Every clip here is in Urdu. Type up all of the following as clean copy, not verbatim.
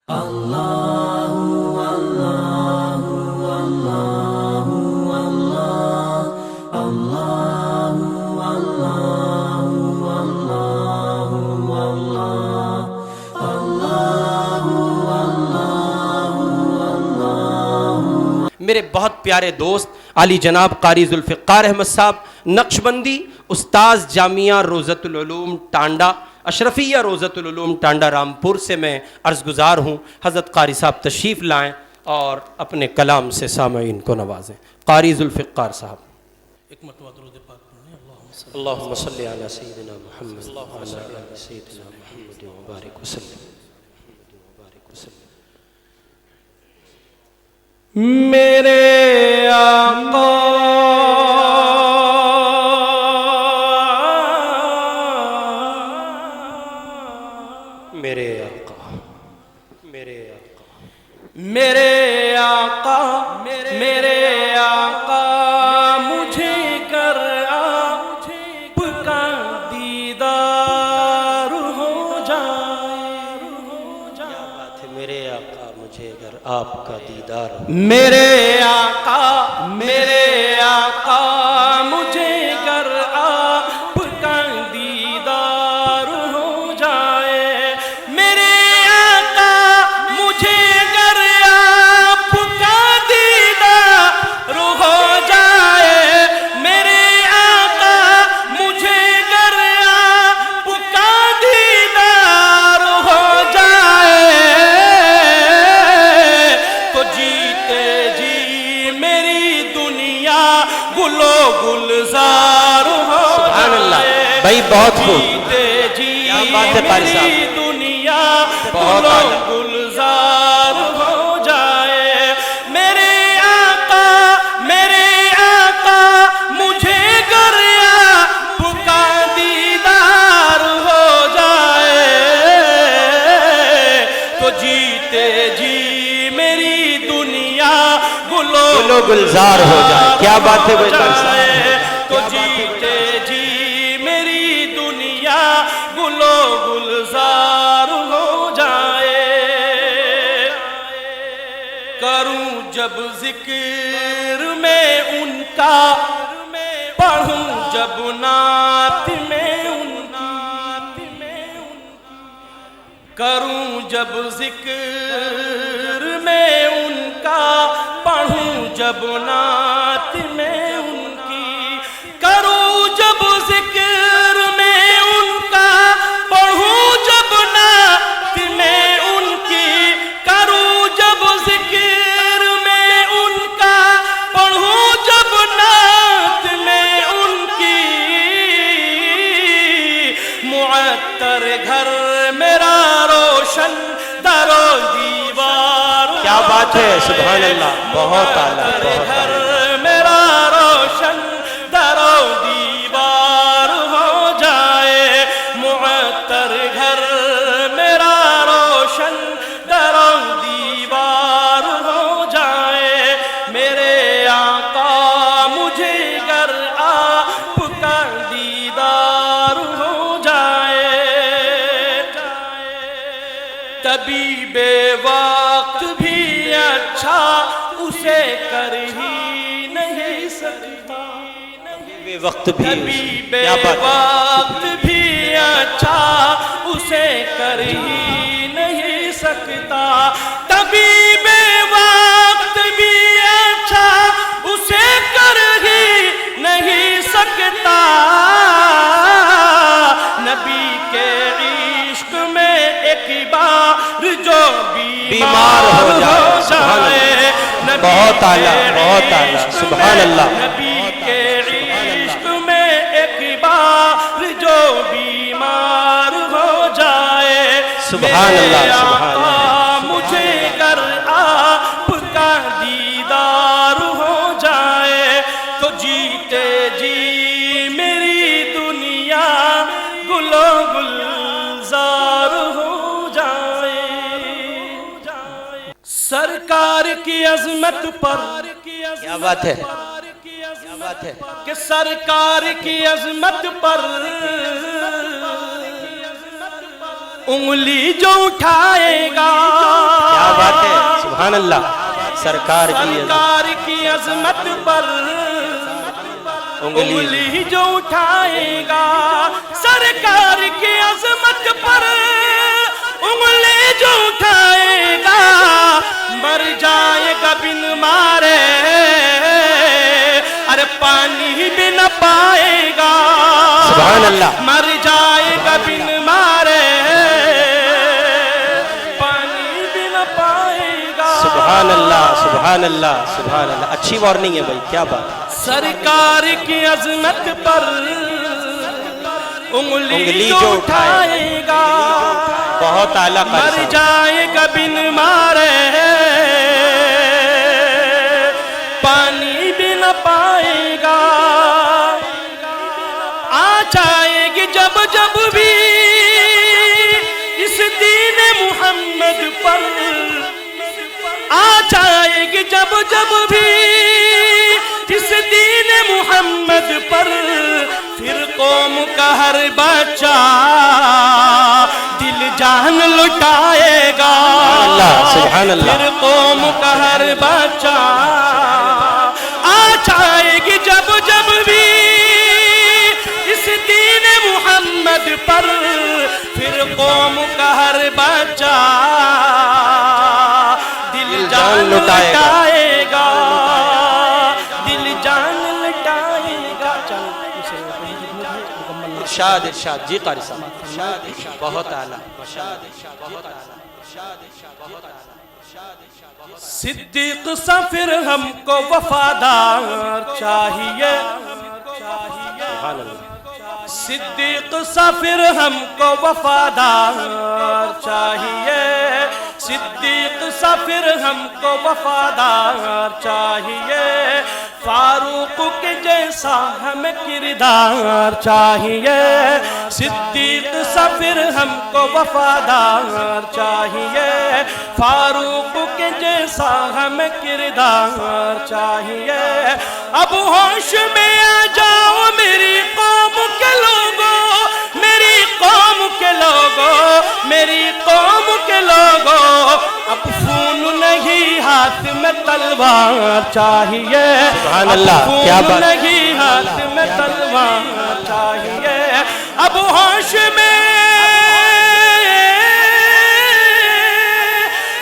میرے بہت پیارے دوست علی جناب قاری ذوالفقار احمد صاحب نقشبندی، استاذ جامعہ روضۃ العلوم ٹانڈا، اشرفیہ روضۃ العلوم ٹانڈا رامپور سے میں عرض گزار ہوں، حضرت قاری صاحب تشریف لائیں اور اپنے کلام سے سامعین کو نوازیں۔ قاری ذوالفقار صاحب، ایک مرتبہ درود پاک پڑھیں۔ اللہم صلی علی سیدنا محمد وعلی آل سیدنا محمد وبارک وسلم۔ میرے آقا میرے آقا میرے آقا میرے آقا میرے آقا مجھے کر آپ کا دیدار ہو جائے۔ کیا بات ہے، میرے آقا مجھے اگر آپ کا دیدار ہو۔ میرے آقا مجھے گر آپ کا دیدار ہو جائے۔ میرے آقا مجھے گر آپ کا دیدار ہو جائے۔ میرے آقا مجھے گر آپ کا دیدار ہو جائے تو جیتے جی میری دنیا گلو گلزار ہو سبحان اللہ جائے۔ بھائی، بہت خوب، جیتے جی کیا بات ہے قاری صاحب، میری دنیا بہت گلو اعلیٰ۔ گلزار ہو جائے۔ میرے آقا مجھے گر آپ کا دیدار ہو جائے تو جیتے جی میری دنیا گلو گلزار ہو جائے۔ کیا بات ہے بھائی قاری صاحب، تو جیتے جی میری دنیا گلو گلزار ہو جائے۔ کروں جب ذکر میں ان کا، پڑھوں جب نعت میں ان کی، کروں جب ذکر میں ان کا، پڑھوں جب نعت میں ان کی، کروں جب ذکر میں ان کا، پڑھوں جب نعت میں ان کی، کروں جب ذکر میں ان کا، پڑھوں جب نعت میں ان کی، معطر گھر میرا روشن در و دیوار۔ کیا بات ہے، سبحان اللہ، بہت اعلیٰ، بہت گھر اعلیٰ۔ میرا روشن در و دیوار ہو جائے۔ معطر گھر میرا روشن در و دیوار ہو جائے۔ میرے آقا مجھے گر آپ کا دیدار ہو جائے۔ طبیب وقت بھی اچھا اسے کر ہی نہیں سکتا۔ وقت بھی، طبیب کیا بات ہے، وقت بھی اچھا اسے کر ہی نہیں سکتا۔ طبیب وقت بھی اچھا اسے کر ہی نہیں سکتا۔ نبی کے عشق میں ایک بار جو بیمار ہو جائے، بہت اعلیٰ، بہت اعلیٰ، سبحان اللہ۔ نبی کے عشق میں ایک بار جو بیمار ہو جائے، سبحان اللہ، سبحان اللہ۔ مجھے گر آپ کا دیدار ہو جائے تو جیتے جی میری دنیا گلو گلزار ہو جائے۔ سرکار کی عظمت پر، کیا بات ہے، کیا بات ہے، کہ سرکار کی عظمت پر انگلی جو اٹھائے گا سبحان اللہ سرکار کی عظمت پر انگلی جو اٹھائے گا، سرکار کی عظمت پر انگلی جو اٹھائے گا، مر جائے گا بن مارے، ارے پانی بھی نہ پائے گا، سبحان اللہ مر جائے گا بن مارے، پانی بھی نہ پائے گا۔ سبحان اللہ سبحان اللہ سبحان اللہ، اچھی وارننگ ہے بھائی، کیا بات ہے۔ سرکار کی عظمت پر انگلی جو اٹھائے گا، بہت اعلیٰ مر جائے گا بن مارے، پانی بھی نہ پائے گا، آ جائے گی جب جب بھی اس دین محمد پر، آ جائے گی جب جب بھی اس دین محمد پر، پھر قوم کا ہر بچہ دل جان لٹائے گا، سبحان اللہ پھر قوم کا ہر بچہ آ جائے گی جب جب بھی اس دین محمد پر، پھر قوم کا ہر بچہ دل جان لٹائے گا، دل جان لٹائے گا۔ ارشاد ارشاد جی قاری صاحب، بہت اعلیٰ۔ صدیق سا پھر ہم کو وفادار چاہیے، صدیق سا پھر ہم کو وفادار چاہیے، صدیق سا پھر ہم کو وفادار چاہیے، فاروق کے جیسا ہمیں کردار چاہیے، صدیق سا پھر ہم کو وفادار چاہیے، فاروق کے جیسا ہمیں کردار چاہیے۔ اب ہوش میں آ جاؤ میری قوم کے لوگوں، میری قوم کے لوگوں، میری قوم کے لوگوں، اب خون نہیں ہاتھ میں تلوار چاہیے، سبحان اللہ کیا خون بات، نہیں ہاتھ میں تلوار چاہیے، اب ہوش میں،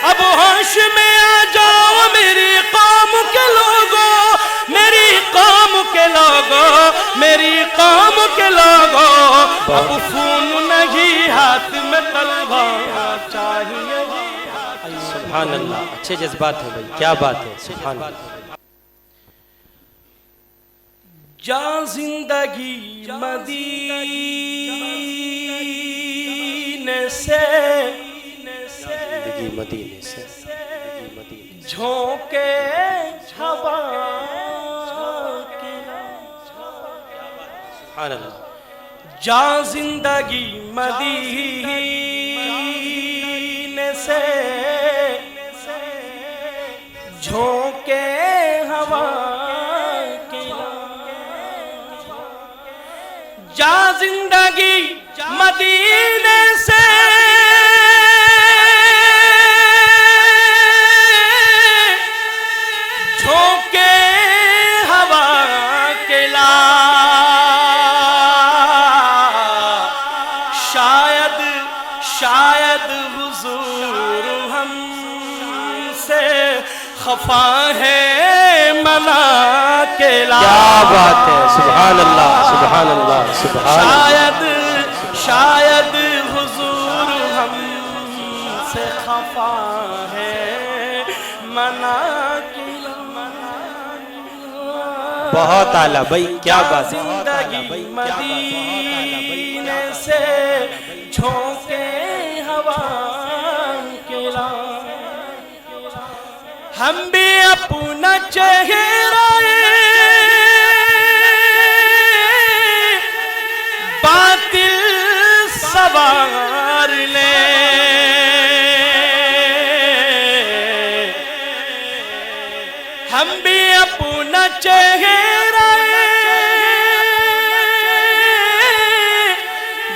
اب ہوش میں آ جاؤ میری قوم کے لوگوں، میری قوم کے لوگوں، میری قوم کے لوگوں، اب خون نہیں ہاتھ میں تلوار چاہیے۔ سبحان اللہ، اچھے جذبات ہیں بھائی، کیا بات ہے، سبحان اللہ۔ جا زندگی مدینے سے، زندگی مدینے سے، جھونکے ہوا سبحان اللہ۔ جا زندگی مدینے سے، جھونکے ہوا کے، جا زندگی مدینے سے، جھونکے ہوا کے لا، شاید شاید حضور ہم سے خفا ہے منا کے لا، کیا بات ہے، سبحان اللہ سبحان اللہ سبحان اللہ۔ شاید شاید حضور ہم سے خفا ہے منا کے لا، بہت اعلیٰ بھائی، کیا بات ہے، زندگی مدینے سے، جھونکے ہوا کے لا، ہم بھی اپنا چہرہ باطل سوار لیں، ہم بھی اپنا چہرہ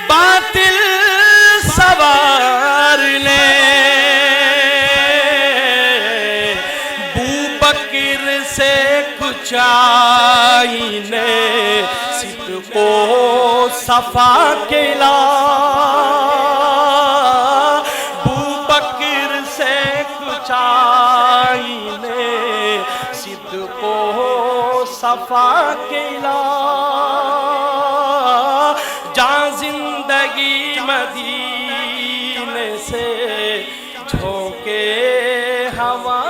باطل سوار لیں، کچائینے صدق و صفا کلا بو بکر سے کچائینے صدق و صفا کلا جہاں زندگی مدینے سے جھونکے ہوا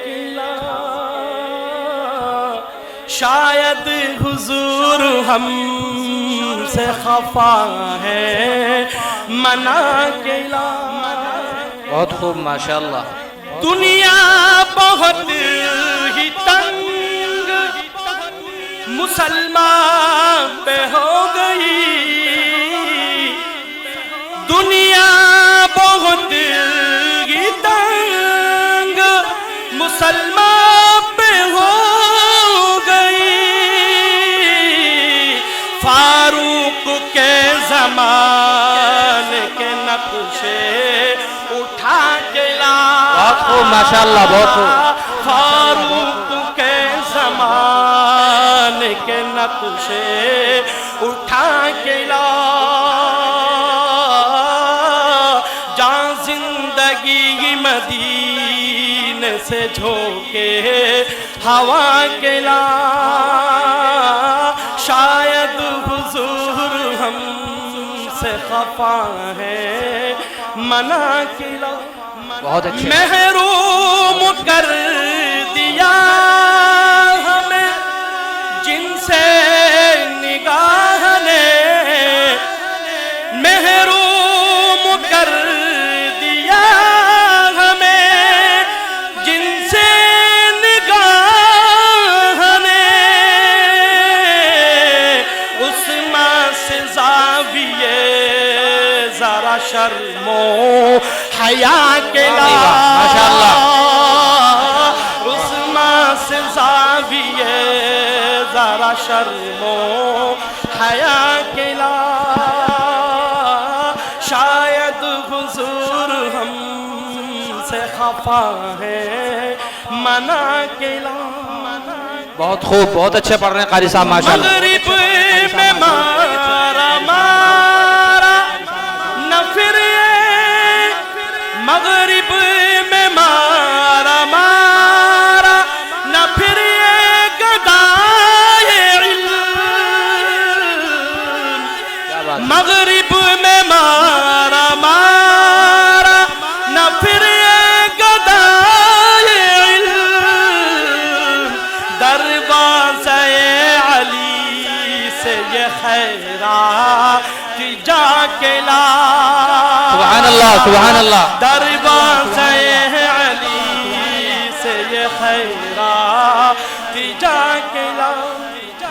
کلا شاید حضور ہم سے خفا ہے منع کلا بہت خوب ماشاءاللہ دنیا بہت ہی تنگ مسلمان پہ ہو گئی دنیا بہت ہی تنگ مسلمان پہ ہو گئی فاروق کے زمانے کے نقشے اٹھا کے لا بہت خوب ماشاءاللہ بہت خوب فاروق کے زمانے کے نقشے اٹھا کے لا جہاں زندگی مدینے سے جھونکے ہوا کے لا شاید حضور ہم سے خفا ہے منع کلا بہت اچھے محروم کر دیا ہمیں جن سے نگاہ نے محروم کر دیا ہمیں جن سے نگاہ نے عثمان سے زاویے ذرا شرم و حیا کے لا ماشاءاللہ عثمان سے زاویے ذرا شرم و حیا کے لا شاید حضور ہم سے خفا ہے منع کے لا بہت خوب بہت اچھے پڑھ رہے ہیں قاری صاحب ماشاءاللہ مغرب میں مارا مارا نہ پھر مغرب میں مارا مارا نہ پھر گدائے علم مغرب میں مارا مارا نہ پھر گدائے علم دروازہ علی سے یہ خیرات جا کے لا سبحان اللہ سبحان اللہ دروازہ علی سے یہ خیرات جا کے لا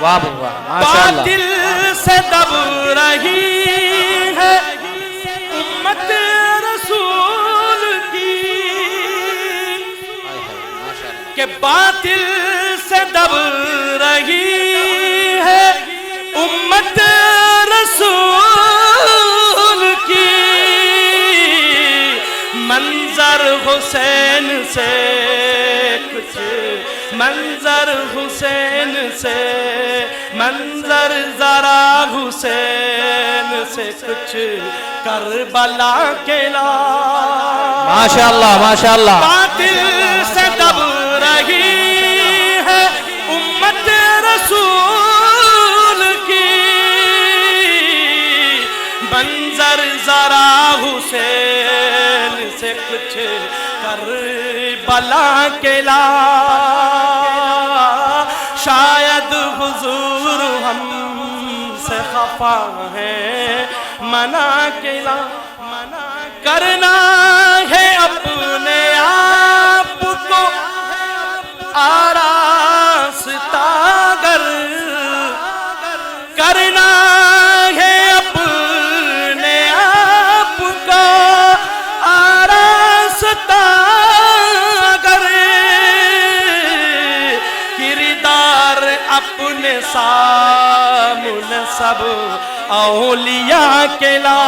واہ واہ ماشاءاللہ باطل سے دب رہی ہے امت رسول کی کہ باطل سے دب رہی ہے امت رسول کی منظر حسین سے کچھ منظر حسین سے منظر ذرا حسین سے کچھ کربلا کے لا ماشاءاللہ ماشاءاللہ باطل سے دب رہی ہے امت رسول کی منظر ذرا حسین سے کچھ کربلا کے لا شاید حضور ہم سے خفا ہے منع کے لا کرنا ہے اپنے آپ کو آراستہ گر کرنا ہے اپنے آپ کو آراستہ گر کردار اپنے سامنے سب اولیاء کے لا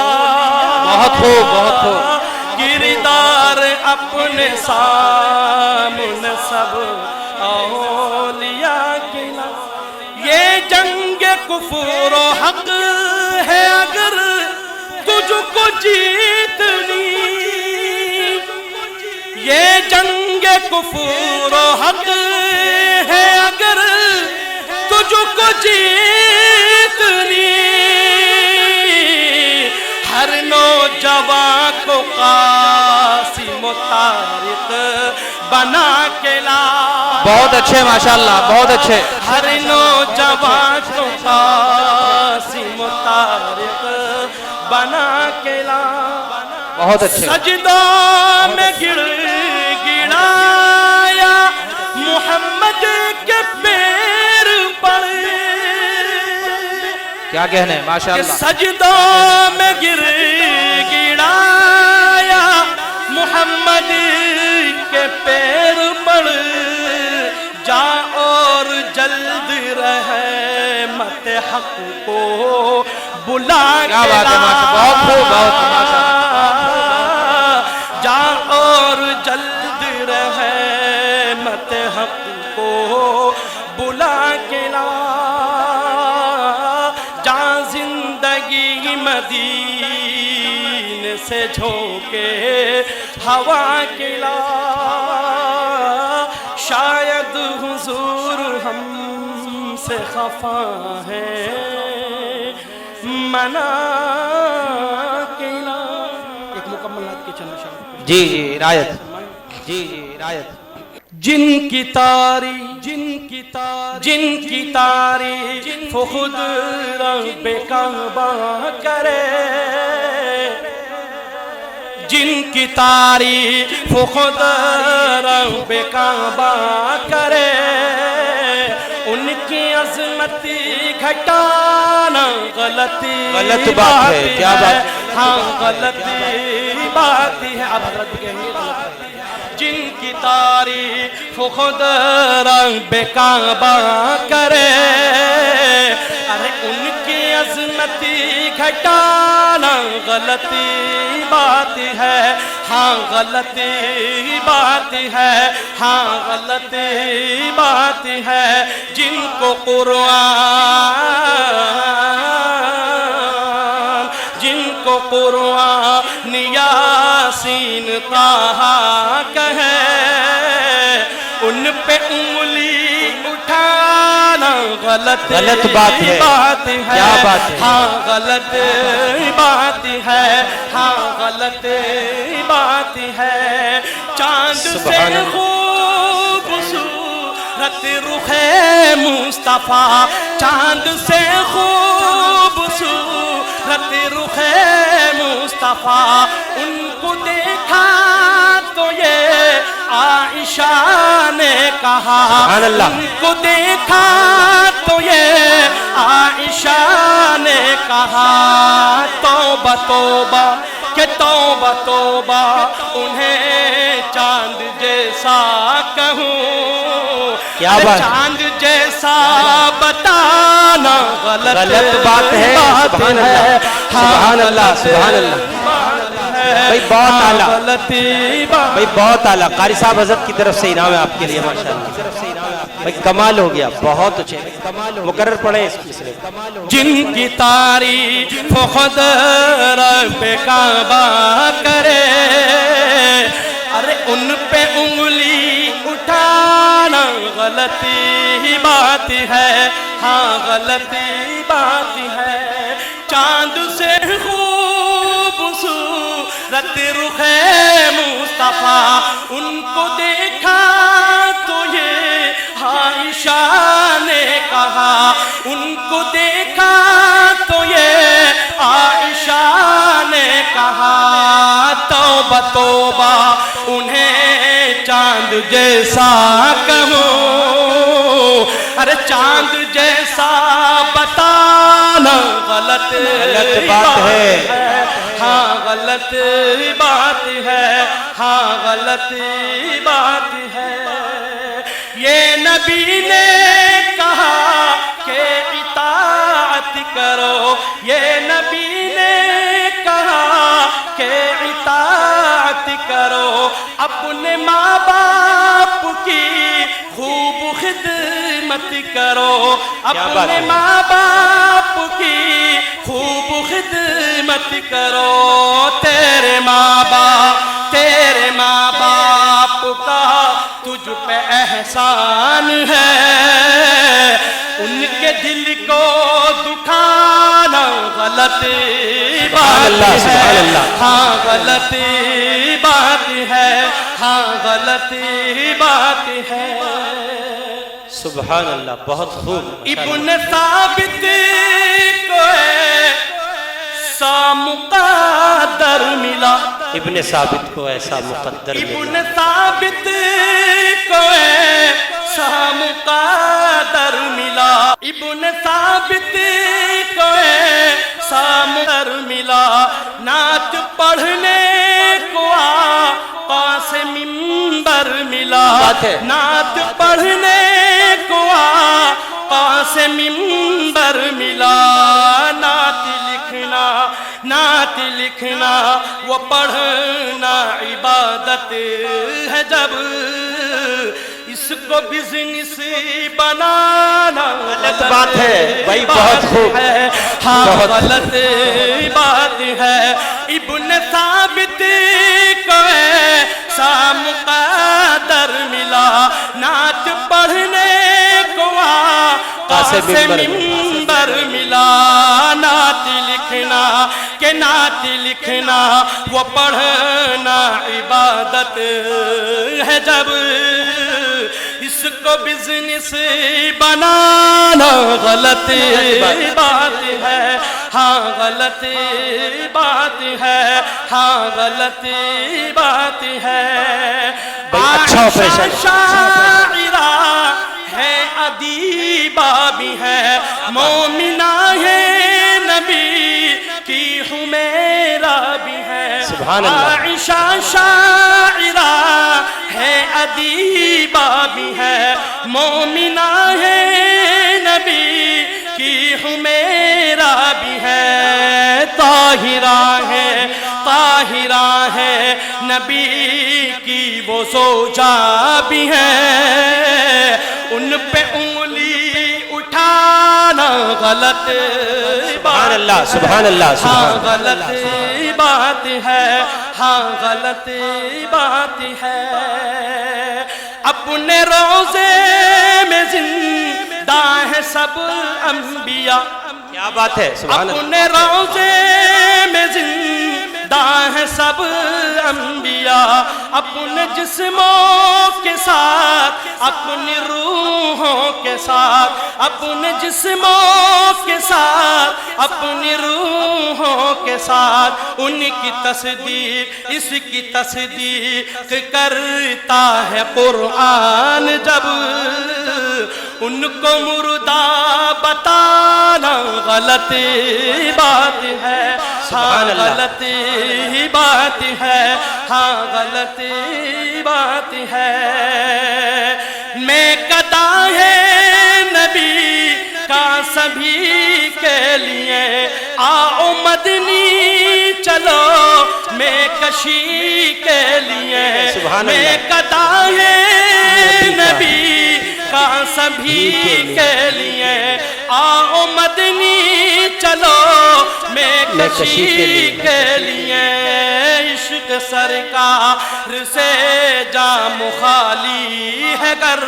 بہت خوب بہت خوب کردار اپنے سامنے سب اولیاء کفر و حق ہے اگر تجھ کو جیتنی، یہ جنگ کفر و حق ہے اگر تجھ کو جیتنی، ہر نوجوان کو قاسم و طارق بنا کے لا۔ بہت اچھے ماشاءاللہ، بہت اچھے۔ ہر نوجوان کو قاسم و طارق بنا کے لا۔ بہت اچھے۔ سجدوں میں گر گڑایا محمد کے پیر پر، کیا کہنے ہیں ماشاءاللہ۔ سجدوں میں گر گڑایا محمد کے پیر پر، جا اور جلد رحمت حق کو بلا کیا کے بات ہے لا۔ ماشاءاللہ، بہت خوب، بہت ماشاءاللہ۔ جا اور جلد رحمت حق کو بلا کے لا، جا زندگی مدینے سے جھونکے ہوا کے لا، شاید حضور ہم سے خفا ہے منا کے لا۔ ایک مکمل نعت کے چند اشعار۔ جی جی عنایت، جی جی عنایت۔ جن کی تاری خود رب کعبہ کرے، جن کی تعریف خود رب کعبہ کرے، ان کی عظمت گھٹانا غلط بات ہے۔ کیا بات ہے؟ ہاں غلط بات ہے۔ اب حضرت کہیں گے جن کی تعریف خود رب کعبہ کرے، ارے ان کی عظمت گھٹانا غلط بات ہے، ہاں غلط بات ہے، ہاں غلط بات ہے۔ جن کو قرآن یاسین طہ کہے، ان پہ انگلی اٹھانا غلط بات ہے۔ کیا بات ہے؟ ہاں غلط بات ہے، ہاں غلط بات ہے۔ چاند سے خوبصورت رخ مصطفیٰ، چاند سے خوبصورت رخ مصطفیٰ، ان کو دیکھا تو یہ عائشہ نے کہا، سبحان اللہ۔ ان کو دیکھا تو یہ عائشہ نے کہا، توبہ توبہ کہ توبہ توبہ انہیں چاند جیسا کہوں، کیا بات؟ چاند جیسا بتانا غلط بات ہے۔ سبحان اللہ، سبحان اللہ، سبحان اللہ۔ بھائی بہت اعلیٰ، بھائی بہت اعلیٰ۔ قاری صاحب حضرت کی طرف سے انعام ہے آپ کے لیے ماشاءاللہ۔ بھائی کمال ہو گیا، بہت اچھے، مقرر پڑھیں اس سلسلے۔ جن کی تعریف خود رب کعبہ کرے، ارے ان پہ انگلی اٹھانا غلط بات ہے، ہاں غلط بات ہے۔ چاند سے خوبصورت رخ مصطفیٰ، ان کو دیکھا تو یہ عائشہ نے کہا، ان کو دیکھا تو یہ عائشہ نے کہا، توبہ توبہ انہیں چاند جیسا کہوں، ارے چاند جیسا بتانا غلط بات ہے، ہاں غلط بات ہے، ہاں غلط بات ہے۔ یہ نبی نے کہا کہ اطاعت کرو، یہ نبی نے کہا کہ اطاعت کرو، اپنے ماں باپ باپ کی خوب خدمت کرو، اپنے ماں باپ کی خوب خدمت کرو، تیرے ماں باپ کا تجھ پہ احسان ہے، ان کے دل کو دکھانا غلط بات ہے، ہاں غلط بات ہے، ہاں غلط بات ہے۔ سبحان اللہ، بہت خوب۔ ابن ثابت کو ایسا مقدر ملا، ابن ثابت کو ایسا مقدر ملا، ابن ثابت کو ایسا مقدر ملا، ابن ثابت کو ایسا مقدر ملا، نعت پڑھنے کو آقا سے منبر ملا، نعت پڑھنے کو آقا سے منبر ملا، نعت لکھنا وہ پڑھنا عبادت ہے، جب اس کو بزنس بنانا غلط بات ہے بھائی، بہت خوب ہے، ہاں غلط بات ہے۔ ابن ثابت کو ایسا مقدر ملا، نعت پڑھنے کو آقا سے منبر ملا، نعت لکھنا وہ پڑھنا عبادت ہے، جب اس کو بزنس بنانا غلط بات ہے، ہاں غلط بات ہے، ہاں غلط بات ہے۔ عائشہ شاعرہ ہے، ادیبہ بھی ہے، مومنہ ہے، نبی کی حمیرہ بھی ہے۔ عائشہ شاعرہ ہے، ادیبہ بھی ہے، مومنہ ہے، نبی کی حمیرہ بھی ہے، طاہرہ ہے، نبی کی وہ زوجہ بھی ہے، ان پہ انگلی اٹھانا غلط سبحان اللہ، سبحان اللہ، ہاں غلط بات ہے، ہاں غلط بات ہے۔ اپنے روضے میں زندہ ہے سب انبیاء، کیا بات ہے، سبحان اللہ۔ اپنے روضے میں زندہ ہے سب انبیاء، اپنے جسموں کے ساتھ، اپنی روحوں کے ساتھ، اپنے جسموں کے ساتھ، اپنی روحوں کے ساتھ، ان کی تصدیق، اس کی تصدیق کرتا ہے قرآن، جب ان کو مردہ بتانا غلط بات ہے، ہاں غلط بات ہے، ہاں غلط بات ہے۔ میں قدا ہے نبی کا سبھی کے لیے، آؤ مدنی چلو میں کشی کے لیے، میں قدا ہے نبی کا سبھی کے لیے، آؤ مدنی چلو میں کشی کے لیے، عشق سرکار سے جام خالی ہے گر،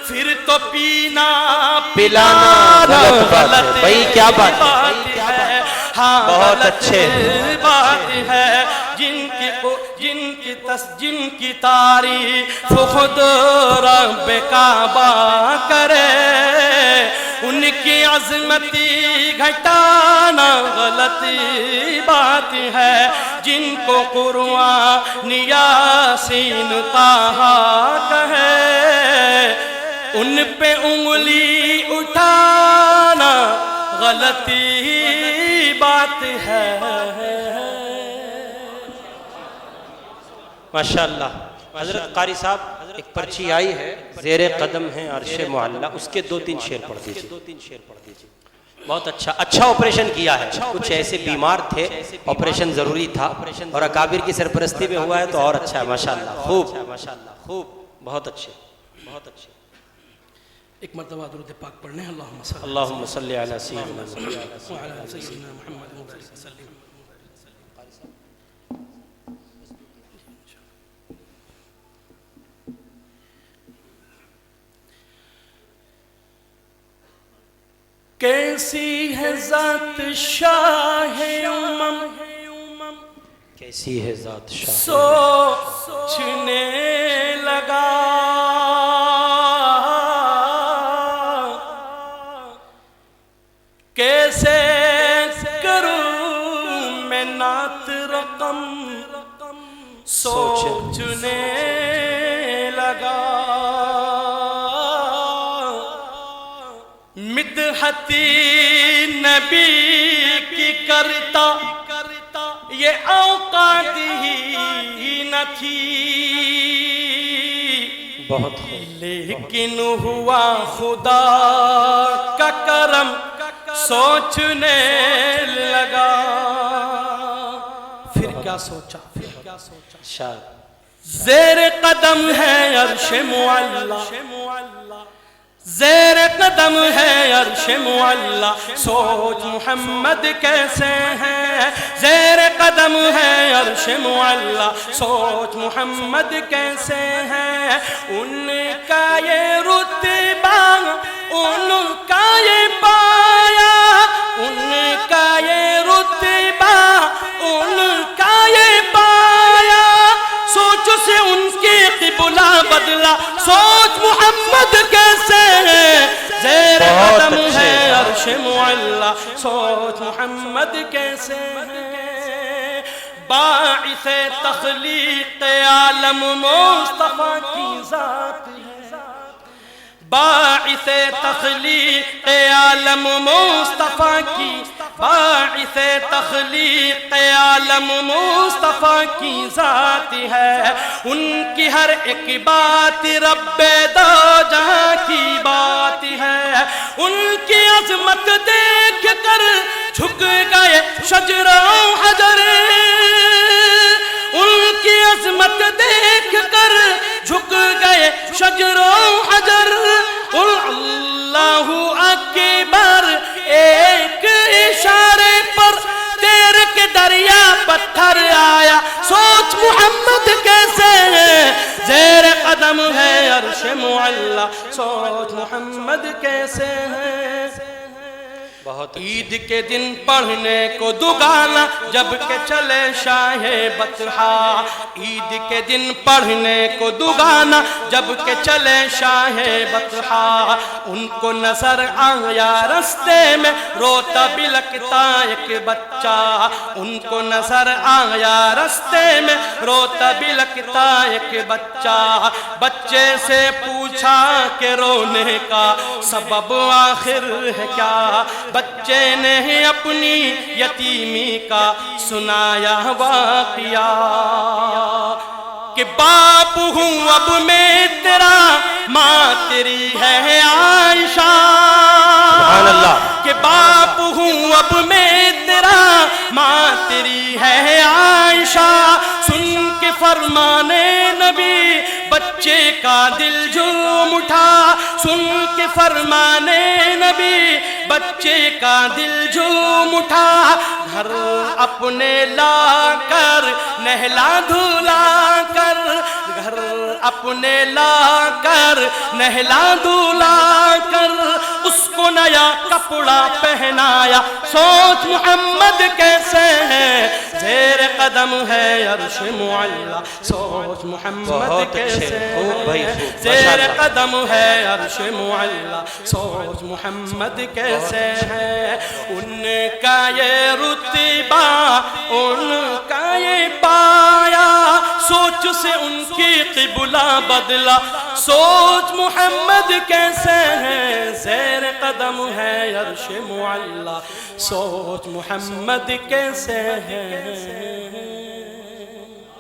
پھر تو پینا پلانا غلط بھائی، کیا بات ہے، ہاں بہت اچھے بات ہے۔ جن کی تعریف خود رب کعبہ کرے، ان کی عظمتی گھٹانا غلط بات ہے، جن کو قرآن یاسین طٰہٰ کہے، ان پہ انگلی اٹھانا غلطی بات ہے۔ ماشاءاللہ۔ حضرت قاری صاحب، ایک پرچی آئی ہے، زیر قدم ہے عرش معلیٰ، اس کے 2-3 شعر پڑھ دیجئے۔ بہت اچھا آپریشن کیا ہے، کچھ ایسے بیمار تھے، آپریشن ضروری تھا، اور اکابر کی سرپرستی میں ہوا ہے تو اور اچھا ہے، ماشاءاللہ، خوب، بہت اچھے، بہت اچھے. ایک مرتبہ درود پاک پڑھنے ہیں. اللہم صلی علی سیدنا محمد. وعلی سیدنا محمد وسلم. کیسی ہے ذات شاہ امم، کیسی ہے ذات شاہ سوچنے لگا. کیسے کروں میں نعت رقم، سوچنے لگا. مدحتی نبی کی کرتا یہ اوقات ہی نہ تھی، بہت لیکن ہوا خدا کا کرم سوچنے لگا. پھر کیا سوچا؟ شاہ زیر قدم ہے عرش معلا، زیر قدم ہے عرش معلا. سوچ محمد کیسے ہیں، زیر قدم ہے عرش معلا. سوچ محمد کیسے ہیں، ان کا یہ رتبہ، ان کا یہ پایا، ان کا یہ رتبہ، ان کا یہ پایا. سوچ سے ان کی قبلہ بدلا. سوچ محمد کیسے ہیں، زیر قدم ہے عرش معلا. سوچ محمد کیسے ہیں، باعث تخلیق عالم مصطفیٰ کی ذات ہے. باعث تخلیق عالم مصطفیٰ کی، باعث تخلیق عالم مصطفیٰ کی ذات ہے. ان کی ہر ایک بات رب دو جہاں کی بات ہے. ان کی عظمت دیکھ کر جھک گئے شجر و حجر، ان کی عظمت دیکھ کر جھک گئے شجر و حجر. اللہ اکبر، ایک اشارے پر تیر کے دریا پتھر آیا. سوچ محمد کیسے ہیں، زیر قدم ہے عرش معلا. سوچ محمد کیسے ہیں. بہت عید کے دن پڑھنے کو دگانا جب کہ چلے شاہ بطحا. عید کے دن پڑھنے کو دگانا جب کہ چلے شاہ بطحا. ان کو نظر آیا رستے میں روتا بلکتا ایک بچہ. ان کو نظر آیا رستے میں روتا بلکتا ایک بچہ. بچے سے پوچھا کہ رونے کا سبب آخر ہے کیا. بچے نے اپنی یتیمی کا سنایا واقعہ کہ باپ ہوں اب میں تیرا، ماں تیری ہے عائشہ. سبحان اللہ. کہ باپ ہوں اب میں تیرا، ماں تیری ہے عائشہ. سن کے فرمانے نبی بچے کا دل جھوم اٹھا. سن کے فرمانے نبی بچے کا دل جھوم اٹھا. گھر اپنے لا کر نہلا دھلا کر، گھر اپنے لا کر نہلا دھلا کر، اس کو نیا کپڑا پہنایا. سوچ محمد کیسے ہیں، زیر قدم ہے عرش معلا. سوچ محمد کیسے ہیں، زیر قدم ہے عرش معلا. سوچ محمد کیسے ہیں، ان کا یہ رتبہ، ان کا یہ پایا. سوچ سے ان کی قبلہ بدلا. سوچ محمد کیسے ہیں، زیر قدم ہے عرش معلا. سوچ محمد کیسے ہیں.